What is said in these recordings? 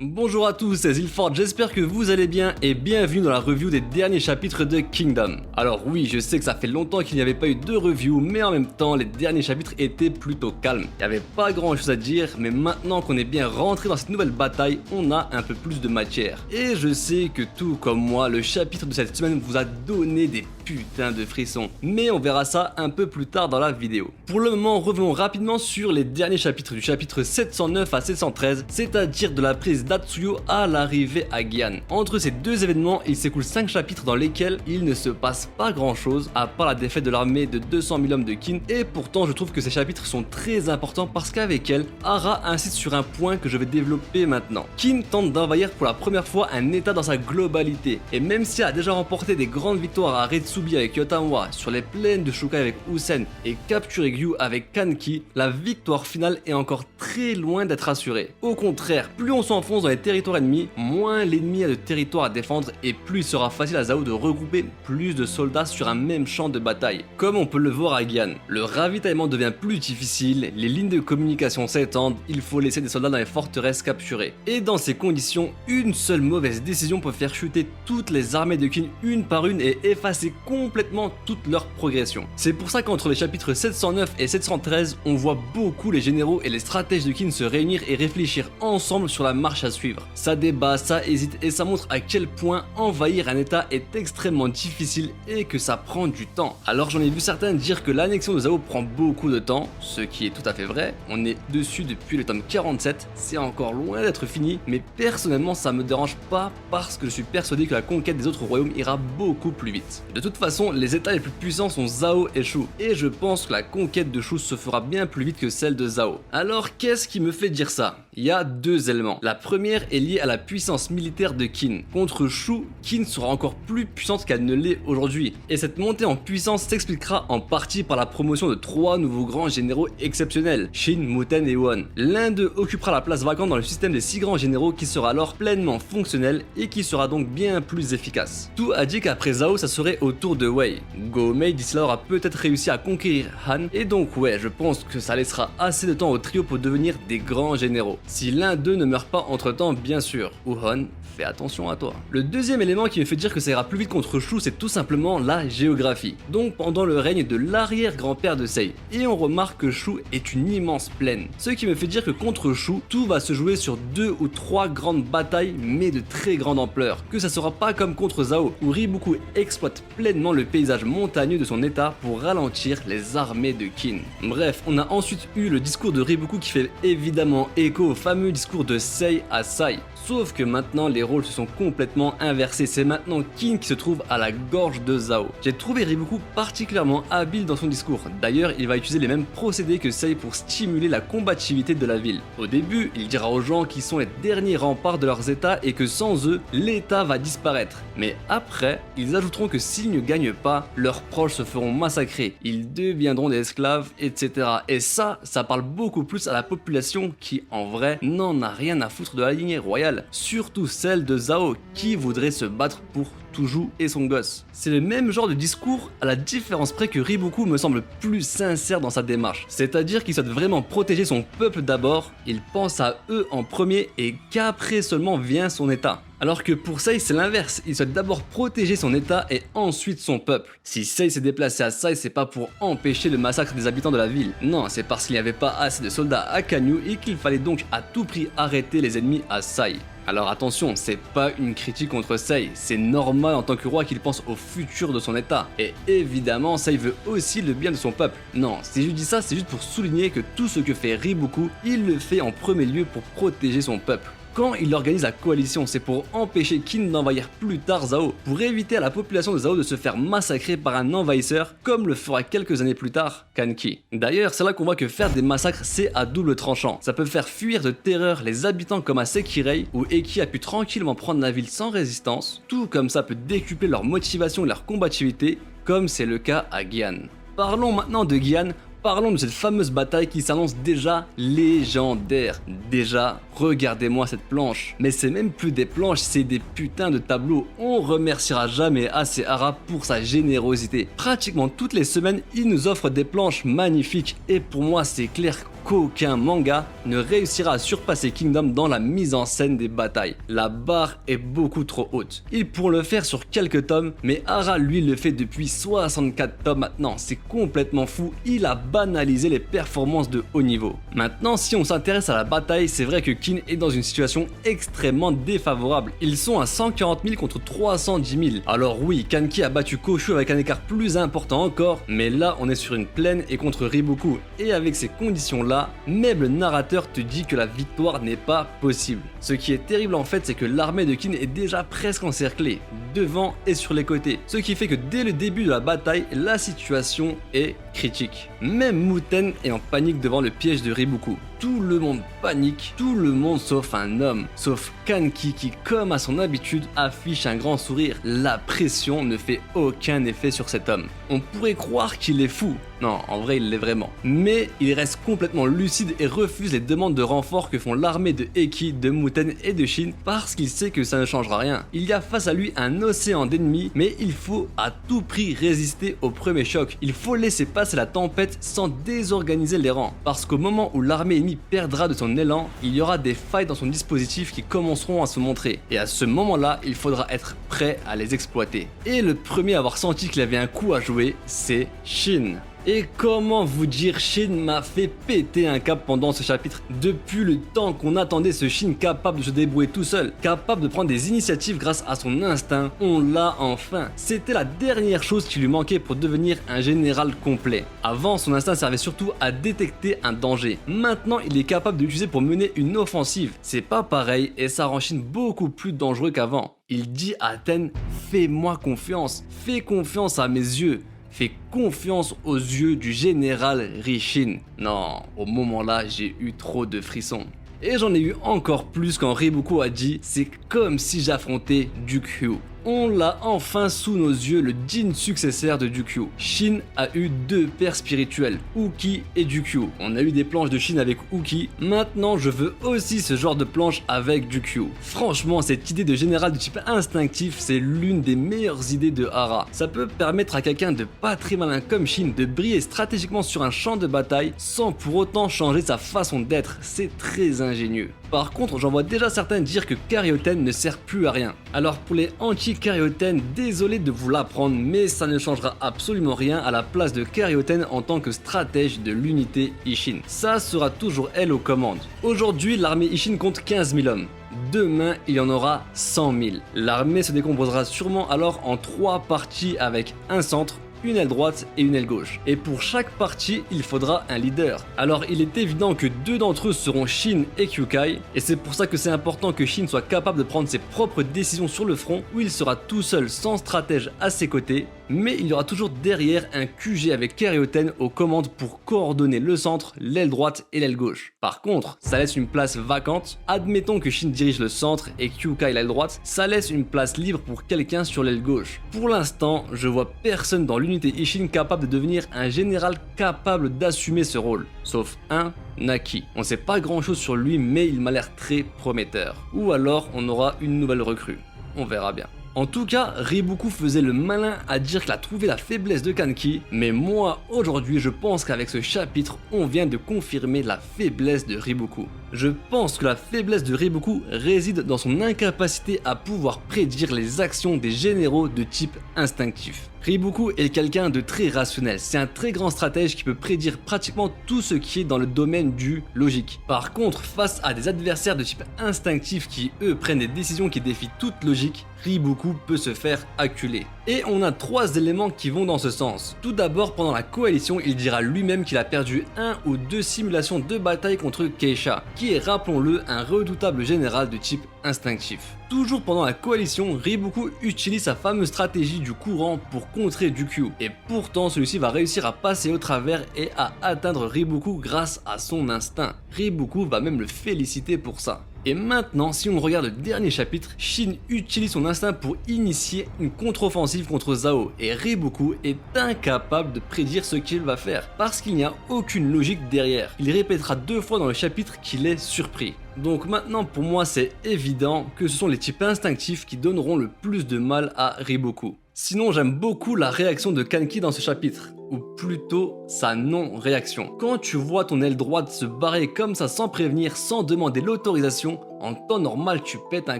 Bonjour à tous, c'est Zilford, j'espère que vous allez bien et bienvenue dans la review des derniers chapitres de Kingdom. Alors oui, je sais que ça fait longtemps qu'il n'y avait pas eu de review, mais en même temps, les derniers chapitres étaient plutôt calmes. Il n'y avait pas grand chose à dire, mais maintenant qu'on est bien rentré dans cette nouvelle bataille, on a un peu plus de matière. Et je sais que tout comme moi, le chapitre de cette semaine vous a donné des putains de frissons. Mais on verra ça un peu plus tard dans la vidéo. Pour le moment, revenons rapidement sur les derniers chapitres du chapitre 709 à 713, c'est-à-dire de la prise d'Atsuyo à l'arrivée à Gian. Entre ces deux événements, il s'écoule 5 chapitres dans lesquels il ne se passe pas grand chose, à part la défaite de l'armée de 200 000 hommes de Qin, et pourtant je trouve que ces chapitres sont très importants parce qu'avec elle, Hara insiste sur un point que je vais développer maintenant. Qin tente d'envahir pour la première fois un état dans sa globalité, et même si elle a déjà remporté des grandes victoires à Retsubi avec Yotamwa, sur les plaines de Shukai avec Usen, et capturé Gyu avec Kanki, la victoire finale est encore très loin d'être assurée. Au contraire, plus on s'enfonce dans les territoires ennemis, moins l'ennemi a de territoire à défendre et plus il sera facile à Zhao de regrouper plus de soldats sur un même champ de bataille. Comme on peut le voir à Gian, le ravitaillement devient plus difficile, les lignes de communication s'étendent, il faut laisser des soldats dans les forteresses capturées. Et dans ces conditions, une seule mauvaise décision peut faire chuter toutes les armées de Qin une par une et effacer complètement toute leur progression. C'est pour ça qu'entre les chapitres 709 et 713, on voit beaucoup les généraux et les stratèges de Qin se réunir et réfléchir ensemble sur la marche à suivre. Ça débat, ça hésite et ça montre à quel point envahir un état est extrêmement difficile et que ça prend du temps. Alors j'en ai vu certains dire que l'annexion de Zhao prend beaucoup de temps, ce qui est tout à fait vrai, on est dessus depuis le tome 47, c'est encore loin d'être fini, mais personnellement ça me dérange pas parce que je suis persuadé que la conquête des autres royaumes ira beaucoup plus vite. De toute façon, les états les plus puissants sont Zhao et Shu, et je pense que la conquête de Shu se fera bien plus vite que celle de Zhao. Alors qu'est-ce qui me fait dire ça? Il y a deux éléments. La première est liée à la puissance militaire de Qin. Contre Shu, Qin sera encore plus puissante qu'elle ne l'est aujourd'hui. Et cette montée en puissance s'expliquera en partie par la promotion de 3 nouveaux grands généraux exceptionnels, Shin, Muten et Won. L'un d'eux occupera la place vacante dans le système des 6 grands généraux qui sera alors pleinement fonctionnel et qui sera donc bien plus efficace. Tout a dit qu'après Zhao, ça serait au tour de Wei. Go Mei d'ici là aura peut-être réussi à conquérir Han, et donc ouais, je pense que ça laissera assez de temps au trio pour devenir des grands généraux. Si l'un d'eux ne meurt pas entre temps, bien sûr. Ou Han, fais attention à toi. Le deuxième élément qui me fait dire que ça ira plus vite contre Shu, c'est tout simplement la géographie. Donc pendant le règne de l'arrière-grand-père de Sei. Et on remarque que Shu est une immense plaine. Ce qui me fait dire que contre Shu, tout va se jouer sur 2 ou 3 grandes batailles, mais de très grande ampleur. Que ça sera pas comme contre Zhao, où Riboku exploite pleinement le paysage montagneux de son état pour ralentir les armées de Qin. Bref, on a ensuite eu le discours de Riboku qui fait évidemment écho au fameux discours de Sei à Sai. Sauf que maintenant les rôles se sont complètement inversés, c'est maintenant Qin qui se trouve à la gorge de Zhao. J'ai trouvé Riboku particulièrement habile dans son discours, d'ailleurs il va utiliser les mêmes procédés que Sei pour stimuler la combativité de la ville. Au début, il dira aux gens qu'ils sont les derniers remparts de leurs états et que sans eux, l'état va disparaître. Mais après, ils ajouteront que s'ils ne gagnent pas, leurs proches se feront massacrer, ils deviendront des esclaves, etc. Et ça parle beaucoup plus à la population qui en vrai n'en a rien à foutre de la lignée royale. Surtout celle de Zhao qui voudrait se battre pour Tuju et son gosse. C'est le même genre de discours à la différence près que Riboku me semble plus sincère dans sa démarche. C'est-à-dire qu'il souhaite vraiment protéger son peuple d'abord, il pense à eux en premier et qu'après seulement vient son état. Alors que pour Sei c'est l'inverse, il souhaite d'abord protéger son état et ensuite son peuple. Si Sei s'est déplacé à Sai, c'est pas pour empêcher le massacre des habitants de la ville. Non, c'est parce qu'il n'y avait pas assez de soldats à Kanyu et qu'il fallait donc à tout prix arrêter les ennemis à Sai. Alors attention, c'est pas une critique contre Sei, c'est normal en tant que roi qu'il pense au futur de son état. Et évidemment, Sei veut aussi le bien de son peuple. Non, si je dis ça, c'est juste pour souligner que tout ce que fait Riboku, il le fait en premier lieu pour protéger son peuple. Quand il organise la coalition, c'est pour empêcher Qin d'envahir plus tard Zhao, pour éviter à la population de Zhao de se faire massacrer par un envahisseur, comme le fera quelques années plus tard Kanki. D'ailleurs, c'est là qu'on voit que faire des massacres, c'est à double tranchant. Ça peut faire fuir de terreur les habitants comme à Sekirei, où Eki a pu tranquillement prendre la ville sans résistance, tout comme ça peut décupler leur motivation et leur combativité, comme c'est le cas à Gian. Parlons maintenant de Gian. Parlons de cette fameuse bataille qui s'annonce déjà légendaire. Déjà, regardez-moi cette planche. Mais c'est même plus des planches, c'est des putains de tableaux. On remerciera jamais assez Hara pour sa générosité. Pratiquement toutes les semaines, il nous offre des planches magnifiques. Et pour moi, c'est clair qu'aucun manga ne réussira à surpasser Kingdom dans la mise en scène des batailles. La barre est beaucoup trop haute. Ils pourront le faire sur quelques tomes, mais Hara lui le fait depuis 64 tomes maintenant, c'est complètement fou, il a banalisé les performances de haut niveau. Maintenant, si on s'intéresse à la bataille, c'est vrai que Kin est dans une situation extrêmement défavorable. Ils sont à 140 000 contre 310 000. Alors oui, Kanki a battu Koshu avec un écart plus important encore, mais là on est sur une plaine et contre Riboku, et avec ces conditions là, même le narrateur te dit que la victoire n'est pas possible. Ce qui est terrible en fait, c'est que l'armée de Kin est déjà presque encerclée, devant et sur les côtés, ce qui fait que dès le début de la bataille, la situation est critique. Même Muten est en panique devant le piège de Riboku. Tout le monde panique, tout le monde sauf un homme, sauf Kanki qui, comme à son habitude, affiche un grand sourire. La pression ne fait aucun effet sur cet homme. On pourrait croire qu'il est fou. Non, en vrai il l'est vraiment. Mais il reste complètement lucide et refuse les demandes de renfort que font l'armée de Eki, de Muten et de Shin parce qu'il sait que ça ne changera rien. Il y a face à lui un océan d'ennemis, mais il faut à tout prix résister au premier choc. Il faut laisser passer la tempête sans désorganiser les rangs. Parce qu'au moment où l'armée ennemie perdra de son élan, il y aura des failles dans son dispositif qui commenceront à se montrer. Et à ce moment-là, il faudra être prêt à les exploiter. Et le premier à avoir senti qu'il avait un coup à jouer, c'est Shin. Et comment vous dire, Shin m'a fait péter un câble pendant ce chapitre. Depuis le temps qu'on attendait ce Shin capable de se débrouiller tout seul, capable de prendre des initiatives grâce à son instinct, on l'a enfin. C'était la dernière chose qui lui manquait pour devenir un général complet. Avant, son instinct servait surtout à détecter un danger. Maintenant, il est capable de l'utiliser pour mener une offensive. C'est pas pareil et ça rend Shin beaucoup plus dangereux qu'avant. Il dit à Aten, fais-moi confiance, fais confiance à mes yeux. Fais confiance aux yeux du général Rishin. Non, au moment là, j'ai eu trop de frissons. Et j'en ai eu encore plus quand Riboku a dit « c'est comme si j'affrontais Dukyu ». On l'a enfin sous nos yeux, le digne successeur de Dukyu. Shin a eu deux pères spirituels, Uki et Dukyu. On a eu des planches de Shin avec Uki, maintenant je veux aussi ce genre de planche avec Dukyu. Franchement, cette idée de général de type instinctif, c'est l'une des meilleures idées de Hara. Ça peut permettre à quelqu'un de pas très malin comme Shin de briller stratégiquement sur un champ de bataille sans pour autant changer sa façon d'être, c'est très ingénieux. Par contre, j'en vois déjà certains dire que Karyoten ne sert plus à rien. Alors pour les anti-Karyoten, désolé de vous l'apprendre, mais ça ne changera absolument rien à la place de Karyoten en tant que stratège de l'unité Ishin. Ça sera toujours elle aux commandes. Aujourd'hui, l'armée Ishin compte 15 000 hommes. Demain, il y en aura 100 000. L'armée se décomposera sûrement alors en 3 parties avec un centre, une aile droite et une aile gauche. Et pour chaque partie, il faudra un leader. Alors il est évident que deux d'entre eux seront Shin et Kyukai, et c'est pour ça que c'est important que Shin soit capable de prendre ses propres décisions sur le front, où il sera tout seul sans stratège à ses côtés, mais il y aura toujours derrière un QG avec Karyoten aux commandes pour coordonner le centre, l'aile droite et l'aile gauche. Par contre, ça laisse une place vacante. Admettons que Shin dirige le centre et Kyukai l'aile droite, ça laisse une place libre pour quelqu'un sur l'aile gauche. Pour l'instant, je vois personne dans l'unité Ishin capable de devenir un général capable d'assumer ce rôle, sauf un Naki. On sait pas grand chose sur lui, mais il m'a l'air très prometteur. Ou alors on aura une nouvelle recrue, on verra bien. En tout cas, Riboku faisait le malin à dire qu'il a trouvé la faiblesse de Kanki, mais moi, aujourd'hui, je pense qu'avec ce chapitre, on vient de confirmer la faiblesse de Riboku. Je pense que la faiblesse de Riboku réside dans son incapacité à pouvoir prédire les actions des généraux de type instinctif. Riboku est quelqu'un de très rationnel, c'est un très grand stratège qui peut prédire pratiquement tout ce qui est dans le domaine du logique. Par contre, face à des adversaires de type instinctif qui eux prennent des décisions qui défient toute logique, Riboku peut se faire acculer. Et on a 3 éléments qui vont dans ce sens. Tout d'abord, pendant la coalition, il dira lui-même qu'il a perdu 1 ou 2 simulations de bataille contre Keisha, qui est, rappelons-le, un redoutable général de type instinctif. Toujours pendant la coalition, Riboku utilise sa fameuse stratégie du courant pour contrer Dukyu, et pourtant celui-ci va réussir à passer au travers et à atteindre Riboku grâce à son instinct. Riboku va même le féliciter pour ça. Et maintenant, si on regarde le dernier chapitre, Shin utilise son instinct pour initier une contre-offensive contre Zao, et Riboku est incapable de prédire ce qu'il va faire, parce qu'il n'y a aucune logique derrière. Il répétera 2 fois dans le chapitre qu'il est surpris. Donc maintenant pour moi c'est évident que ce sont les types instinctifs qui donneront le plus de mal à Riboku. Sinon j'aime beaucoup la réaction de Kanki dans ce chapitre. ou plutôt sa non-réaction. Quand tu vois ton aile droite se barrer comme ça sans prévenir, sans demander l'autorisation, en temps normal tu pètes un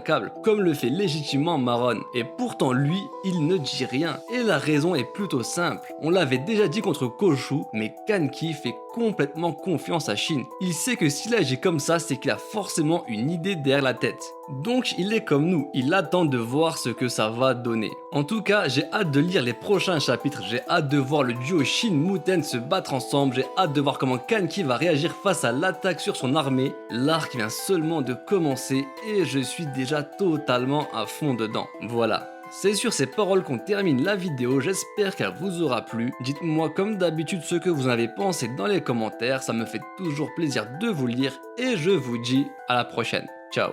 câble, comme le fait légitimement Maron. Et pourtant lui, il ne dit rien. Et la raison est plutôt simple. On l'avait déjà dit contre Koshu, mais Kanki fait complètement confiance à Shin. Il sait que s'il agit comme ça, c'est qu'il a forcément une idée derrière la tête. Donc il est comme nous, il attend de voir ce que ça va donner. En tout cas, j'ai hâte de lire les prochains chapitres, j'ai hâte de voir le duo Shin-Muten se battre ensemble, j'ai hâte de voir comment Kanki va réagir face à l'attaque sur son armée. L'arc vient seulement de commencer et je suis déjà totalement à fond dedans. Voilà. C'est sur ces paroles qu'on termine la vidéo, j'espère qu'elle vous aura plu. Dites-moi comme d'habitude ce que vous en avez pensé dans les commentaires, ça me fait toujours plaisir de vous lire et je vous dis à la prochaine. Ciao.